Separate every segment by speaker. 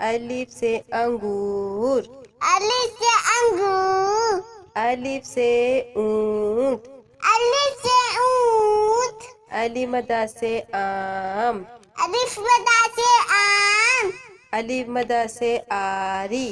Speaker 1: अलिफ से अंगूर।
Speaker 2: अलिफ से अंगूर।
Speaker 1: अलिफ से ऊंट।
Speaker 2: अलिफ से ऊंट।
Speaker 1: अली मदा से आम।
Speaker 2: अलिफ मदा से आम।
Speaker 1: अलिफ मदा से आरी।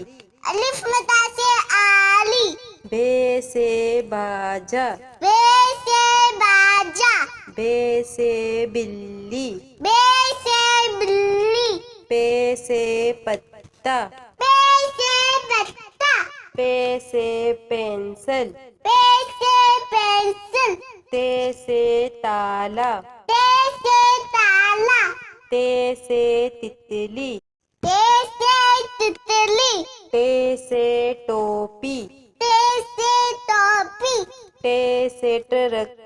Speaker 2: अलिफ मदा से आली।
Speaker 1: बे से बाजा।
Speaker 2: बे से बाजा।
Speaker 1: बे से बिल्ली।
Speaker 2: बे से बिल्ली।
Speaker 1: पे से पत्ता।
Speaker 2: पे से पत्ता।
Speaker 1: पे से पेंसिल।
Speaker 2: पे से पेंसिल।
Speaker 1: ते से ताला।
Speaker 2: ते से ताला।
Speaker 1: ते से तितली।
Speaker 2: ते से तितली।
Speaker 1: टे से टोपी।
Speaker 2: ते से टोपी।
Speaker 1: टे से ट्रक।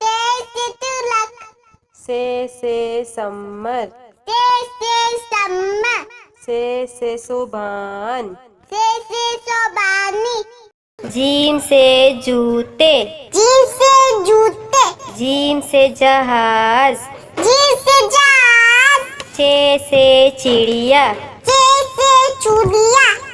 Speaker 2: ते से तिलक।
Speaker 1: से सम्मर।
Speaker 2: ते से सम्मा।
Speaker 1: से सुभान।
Speaker 2: से सोबानी।
Speaker 1: जीम से जूते।
Speaker 2: जीम से जूते।
Speaker 1: जीम से जहाज।
Speaker 2: जीम से जहाज।
Speaker 1: चे से चिड़िया।
Speaker 2: चे से चूड़िया।